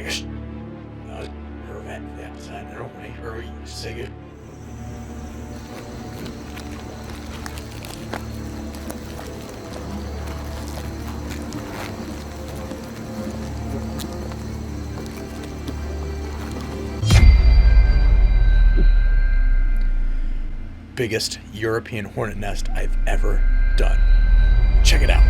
Zeigers. Hör vet sein där om mig. Hör Zeger. Biggest European hornet nest I've ever done. Check it out.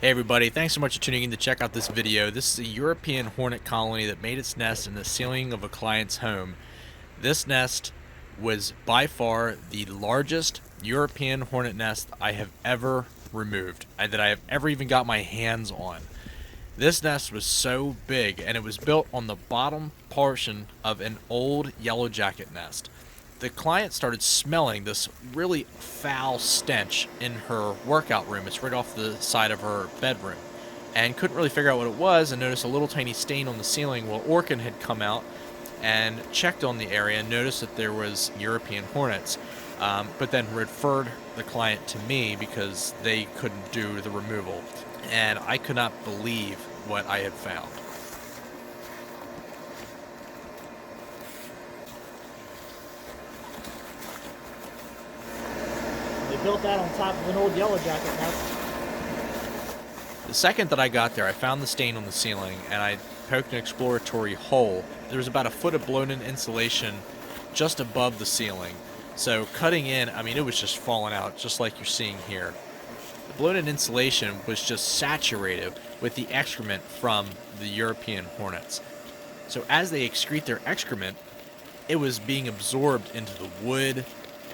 Hey everybody, thanks so much for tuning in to check out this video. This is a European hornet colony that made its nest in the ceiling of a client's home. This nest was by far the largest European hornet nest I have ever removed, that I have ever even got my hands on. This nest was so big, and it was built on the bottom portion of an old yellow jacket nest. The client started smelling this really foul stench in her workout room. It's right off the side of her bedroom, and couldn't really figure out what it was, and noticed a little tiny stain on the ceiling. Well, Orkin had come out and checked on the area and noticed that there was European hornets, but then referred the client to me because they couldn't do the removal, and I could not believe what I had found. They built that on top of an old yellow jacket nest. The second that I got there, I found the stain on the ceiling, and I poked an exploratory hole. There was about a foot of blown-in insulation just above the ceiling. So cutting in, I mean, it was just falling out, just like you're seeing here. The blown-in insulation was just saturated with the excrement from the European hornets. So as they excrete their excrement, it was being absorbed into the wood,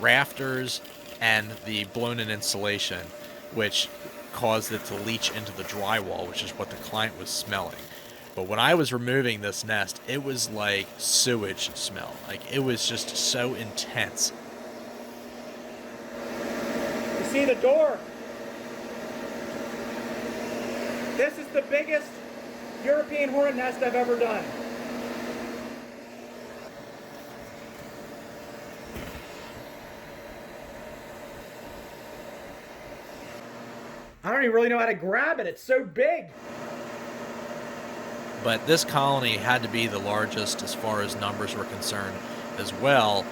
rafters, and the blown-in insulation, which caused it to leach into the drywall, which is what the client was smelling. But when I was removing this nest, it was like sewage smell. Like, it was just so intense. You see the door? This is the biggest European hornet nest I've ever done. I don't even really know how to grab it. It's so big. But this colony had to be the largest as far as numbers were concerned as well.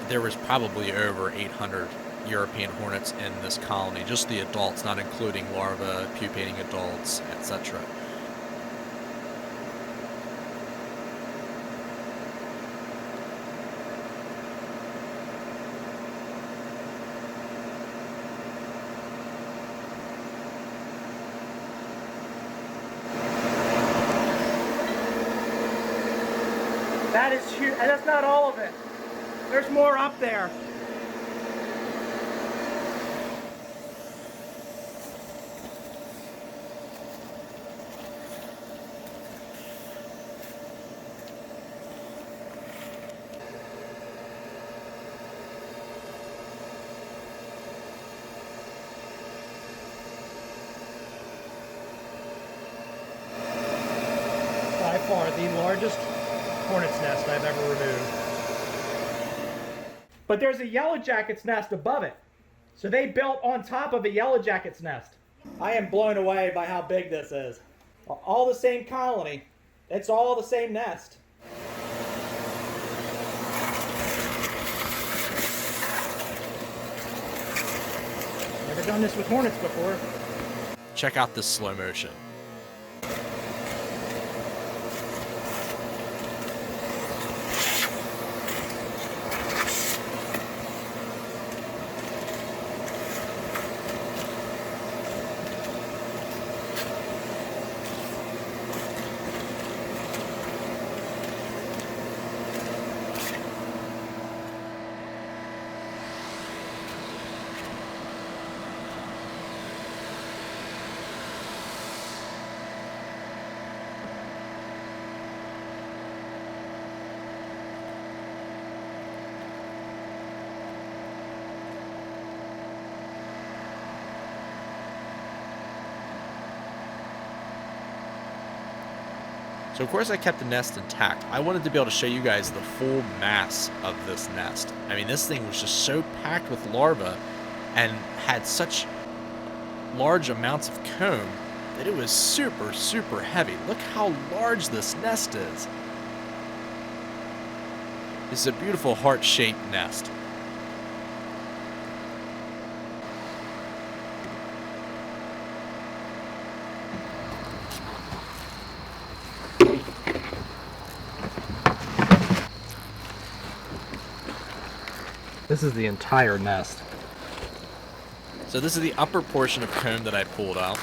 There was probably over 800 European hornets in this colony, just the adults, not including larvae, pupating adults, etc. That is huge, and that's not all of it. There's more up there. By far the largest hornet's nest I've ever removed. But there's a yellow jacket's nest above it. So they built on top of a yellow jacket's nest. I am blown away by how big this is. All the same colony. It's all the same nest. Never done this with hornets before. Check out this slow motion. So of course I kept the nest intact. I wanted to be able to show you guys the full mass of this nest. I mean, this thing was just so packed with larvae and had such large amounts of comb that it was super, super heavy. Look how large this nest is. This is a beautiful heart-shaped nest. This is the entire nest. So this is the upper portion of comb that I pulled out,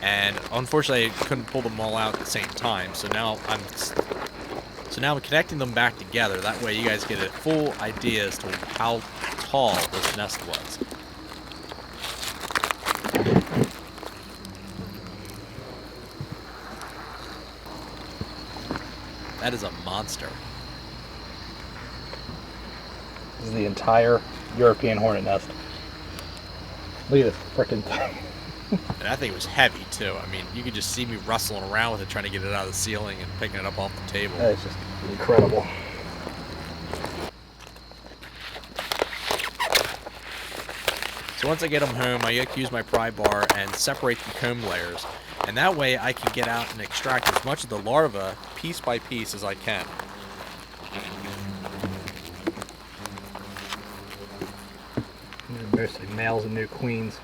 and unfortunately I couldn't pull them all out at the same time. So now I'm connecting them back together. That way you guys get a full idea as to how tall this nest was. That is a monster. This is the entire European hornet nest. Look at this frickin' thing. And I think it was heavy too. I mean, you could just see me rustling around with it, trying to get it out of the ceiling and picking it up off the table. That is just incredible. So once I get them home, I like to use my pry bar and separate the comb layers. And that way I can get out and extract as much of the larva piece by piece as I can. These are mostly males and new queens.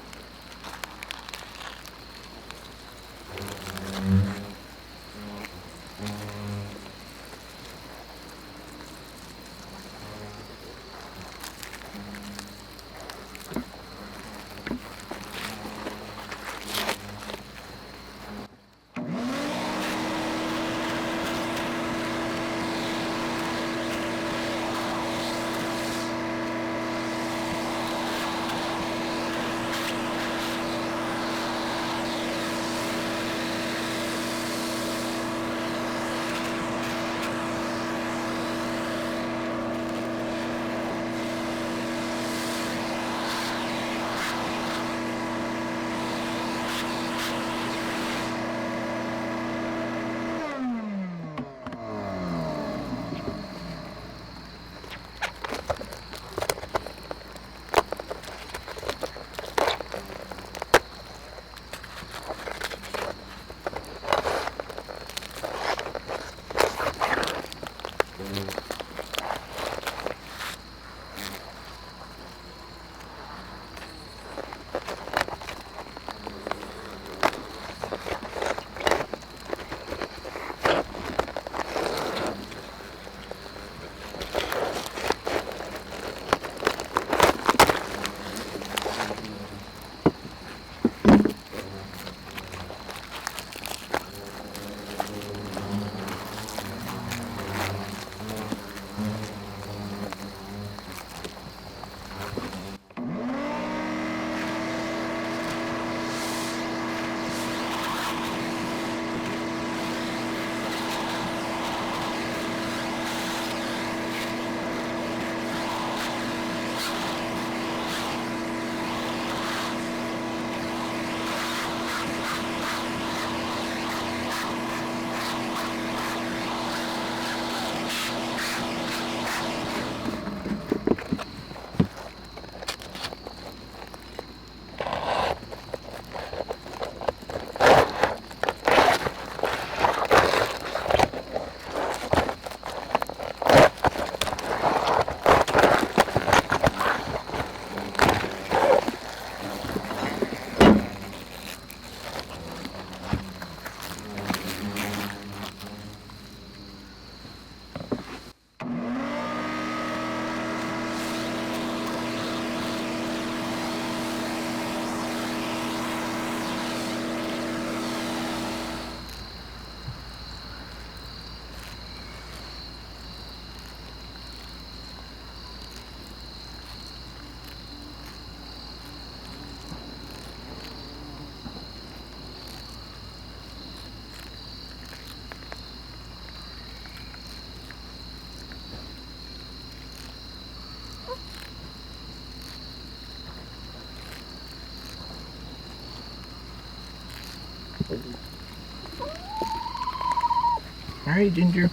All right, Ginger.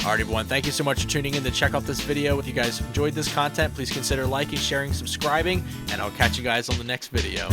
Alright everyone, thank you so much for tuning in to check out this video. If you guys enjoyed this content, please consider liking, sharing, subscribing, and I'll catch you guys on the next video.